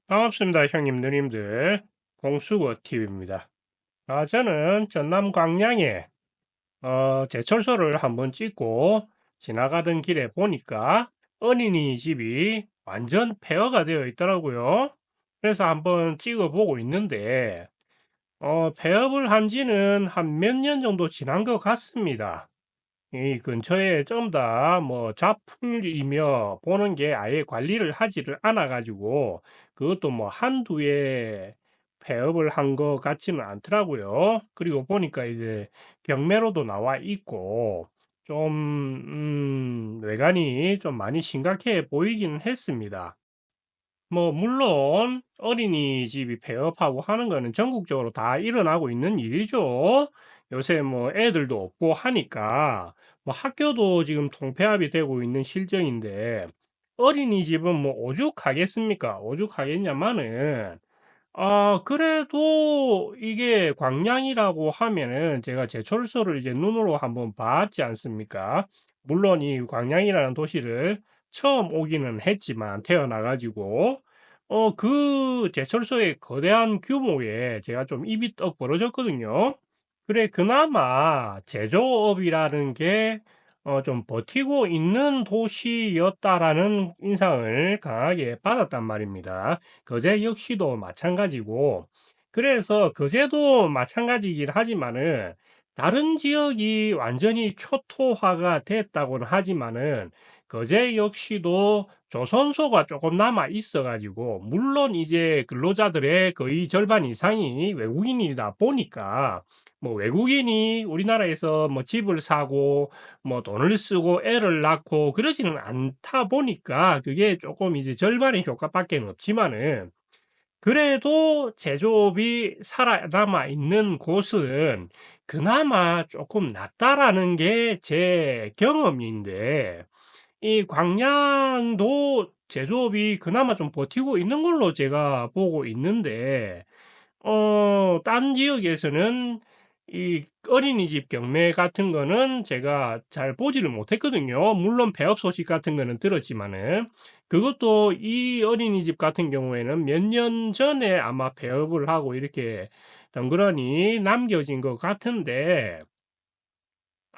반갑습니다, 형님, 누님들. 공수거 TV입니다. 저는 전남 광양에 제철소를 한번 찍고 지나가던 길에 보니까 어린이집이 완전 폐허가 되어 있더라고요. 그래서 한번 찍어보고 있는데 폐업을 한 지는 한 몇 년 정도 지난 것 같습니다. 이 근처에 좀 다 뭐 잡풀이며 보는 게 아예 관리를 하지를 않아 가지고 그것도 뭐 한두 해 폐업을 한 것 같지는 않더라고요. 그리고 보니까 이제 경매로도 나와 있고 좀 외관이 좀 많이 심각해 보이기는 했습니다. 뭐 물론 어린이집이 폐업하고 하는 거는 전국적으로 다 일어나고 있는 일이죠. 요새 뭐 애들도 없고 하니까 뭐 학교도 지금 통폐합이 되고 있는 실정인데 어린이집은 뭐 오죽하겠습니까? 오죽하겠냐마는 그래도 이게 광양이라고 하면은 제가 제철소를 이제 눈으로 한번 봤지 않습니까? 물론 이 광양이라는 도시를 처음 오기는 했지만 태어나 가지고 그 제철소의 거대한 규모에 제가 좀 입이 떡 벌어졌거든요. 그래 그나마 제조업이라는 게 좀 버티고 있는 도시였다라는 인상을 강하게 받았단 말입니다. 거제 역시도 마찬가지고, 그래서 거제도 마찬가지긴 하지만은 다른 지역이 완전히 초토화가 됐다고는 하지만은 거제 역시도 조선소가 조금 남아 있어 가지고, 물론 이제 근로자들의 거의 절반 이상이 외국인이다 보니까 뭐 외국인이 우리나라에서 뭐 집을 사고 뭐 돈을 쓰고 애를 낳고 그러지는 않다 보니까 그게 조금 이제 절반의 효과밖에 없지만은, 그래도 제조업이 살아남아 있는 곳은 그나마 조금 낫다라는 게 제 경험인데, 이 광양도 제조업이 그나마 좀 버티고 있는 걸로 제가 보고 있는데, 딴 지역에서는 이 어린이집 경매 같은 거는 제가 잘 보지를 못했거든요. 물론 폐업 소식 같은 거는 들었지만은, 그것도 이 어린이집 같은 경우에는 몇 년 전에 아마 폐업을 하고 이렇게 덩그러니 남겨진 것 같은데,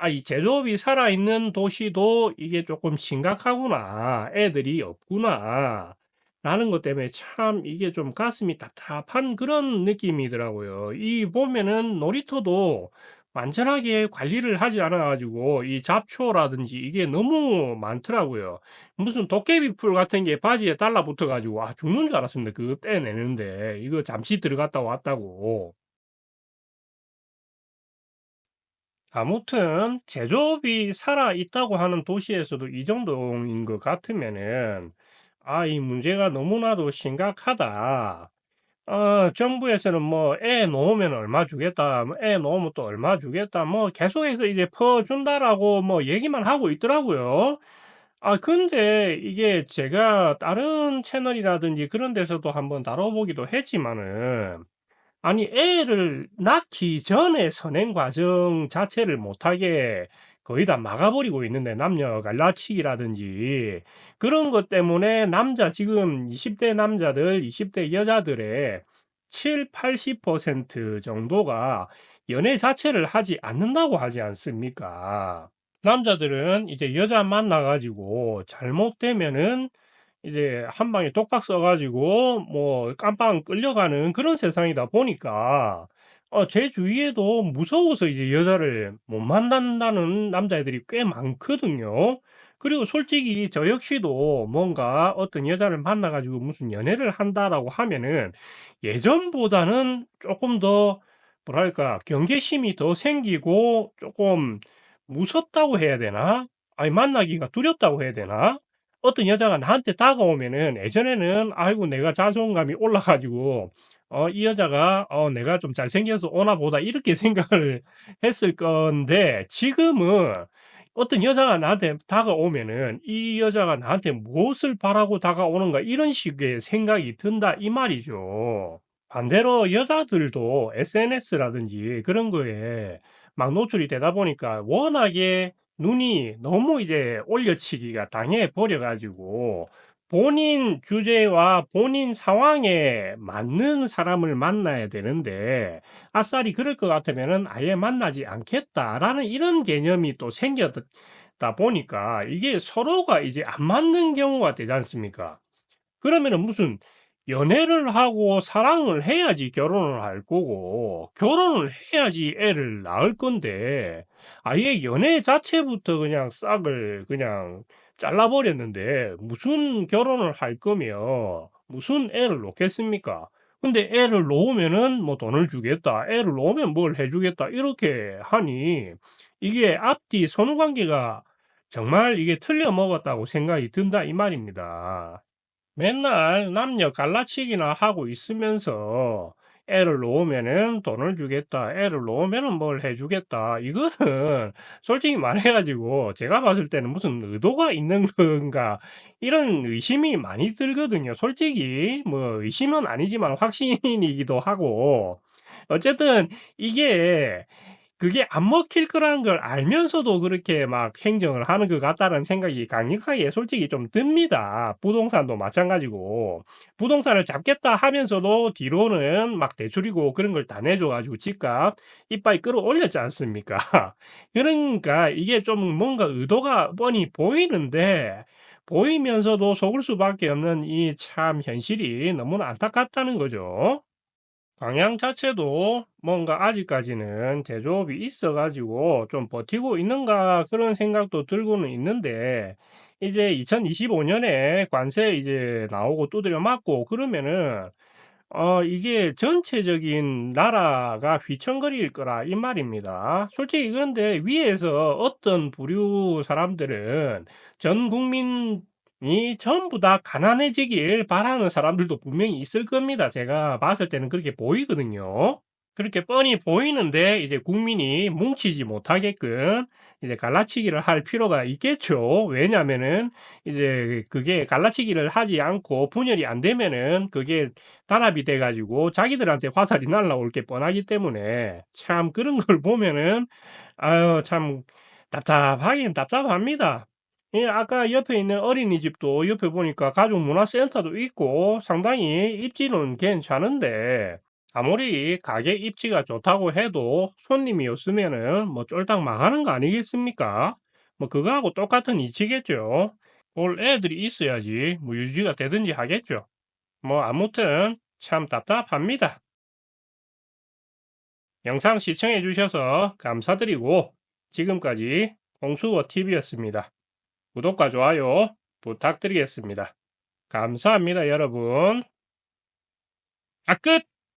이 제조업이 살아있는 도시도 이게 조금 심각하구나. 애들이 없구나. 라는 것 때문에 참 이게 좀 가슴이 답답한 그런 느낌이더라고요. 이 보면은 놀이터도 완전하게 관리를 하지 않아 가지고 이 잡초라든지 이게 너무 많더라고요. 무슨 도깨비 풀 같은 게 바지에 달라붙어 가지고 죽는 줄 알았습니다. 그거 떼내는데 이거 잠시 들어갔다 왔다고. 아무튼 제조업이 살아있다고 하는 도시에서도 이 정도인 것 같으면은 이 문제가 너무나도 심각하다. 정부에서는 뭐 애 놓으면 얼마 주겠다, 뭐 애 놓으면 또 얼마 주겠다, 뭐 계속해서 이제 퍼준다라고 뭐 얘기만 하고 있더라고요. 근데 이게 제가 다른 채널이라든지 그런 데서도 한번 다뤄보기도 했지만은, 아니 애를 낳기 전에 선행 과정 자체를 못하게 거의 다 막아버리고 있는데, 남녀 갈라치기라든지 그런 것 때문에 남자 지금 20대 남자들 20대 여자들의 7-80% 정도가 연애 자체를 하지 않는다고 하지 않습니까? 남자들은 이제 여자 만나 가지고 잘못되면은 이제 한 방에 독박 써 가지고 뭐 깜빵 끌려가는 그런 세상이다 보니까 제 주위에도 무서워서 이제 여자를 못 만난다는 남자애들이 꽤 많거든요. 그리고 솔직히 저 역시도 뭔가 어떤 여자를 만나 가지고 무슨 연애를 한다라고 하면은 예전보다는 조금 더 뭐랄까 경계심이 더 생기고 조금 무섭다고 해야 되나? 아니 만나기가 두렵다고 해야 되나? 어떤 여자가 나한테 다가오면은 예전에는 아이고 내가 자존감이 올라 가지고 이 여자가 내가 좀 잘생겨서 오나 보다 이렇게 생각을 했을 건데, 지금은 어떤 여자가 나한테 다가오면은 이 여자가 나한테 무엇을 바라고 다가오는가 이런 식의 생각이 든다 이 말이죠. 반대로 여자들도 SNS라든지 그런 거에 막 노출이 되다 보니까 워낙에 눈이 너무 이제 올려치기가 당해 버려 가지고 본인 주제와 본인 상황에 맞는 사람을 만나야 되는데 아싸리 그럴 것 같으면은 '아예 만나지 않겠다.'라는 이런 개념이 또 생겼다 보니까 이게 서로가 이제 안 맞는 경우가 되지 않습니까? 그러면은 무슨 연애를 하고 사랑을 해야지 결혼을 할 거고 결혼을 해야지 애를 낳을 건데 아예 연애 자체부터 그냥 싹을 그냥 잘라 버렸는데 무슨 결혼을 할 거며 무슨 애를 놓겠습니까? 근데 애를 놓으면은 뭐 "돈을 주겠다. 애를 놓으면 뭘 해 주겠다." 이렇게 하니 이게 앞뒤 선후관계가 정말 이게 틀려 먹었다고 생각이 든다 이 말입니다. 맨날 남녀 갈라치기나 하고 있으면서 애를 놓으면은 돈을 주겠다. 애를 놓으면은 뭘 해주겠다. 이거는 솔직히 말해가지고 제가 봤을 때는 무슨 의도가 있는 건가 이런 의심이 많이 들거든요. 솔직히 뭐 의심은 아니지만 확신이기도 하고 어쨌든 이게 그게 안 먹힐 거라는 걸 알면서도 그렇게 막 행정을 하는 것 같다는 생각이 강력하게 솔직히 좀 듭니다. 부동산도 마찬가지고. 부동산을 잡겠다 하면서도 뒤로는 막 대출이고 그런 걸 다 내줘 가지고 집값 이빠이 끌어올렸지 않습니까? 그러니까 이게 좀 뭔가 의도가 뻔히 보이는데 보이면서도 속을 수밖에 없는 이 참 현실이 너무나 안타깝다는 거죠. 방향 자체도 뭔가 아직까지는 제조업이 있어 가지고 좀 버티고 있는가 그런 생각도 들고는 있는데 이제 2025 년에 관세 이제 나오고 두드려 맞고 그러면은 이게 전체적인 나라가 휘청거릴 거라 이 말입니다. 솔직히 그런데 위에서 어떤 부류 사람들은 전 국민이 전부 다 가난해지길 바라는 사람들도 분명히 있을 겁니다. 제가 봤을 때는 그렇게 보이거든요. 그렇게 뻔히 보이는데 이제 국민이 뭉치지 못하게끔 이제 갈라치기를 할 필요가 있겠죠. 왜냐하면은 이제 그게 갈라치기를 하지 않고 분열이 안 되면은 그게 단합이 돼 가지고 자기들한테 화살이 날라올 게 뻔하기 때문에 참 그런 걸 보면은 아유 참 답답하긴 답답합니다. 예, 아까 옆에 있는 어린이집도 옆에 보니까 가족문화센터도 있고 상당히 입지는 괜찮은데 아무리 가게 입지가 좋다고 해도 손님이 없으면은 뭐 쫄딱 망하는 거 아니겠습니까? 뭐 그거하고 똑같은 이치겠죠. 올 애들이 있어야지 뭐 유지가 되든지 하겠죠. 뭐 아무튼 참 답답합니다. 영상 시청해 주셔서 감사드리고 지금까지 홍수거 TV였습니다. 구독과 좋아요 부탁드리겠습니다. 감사합니다, 여러분. 아, 끝!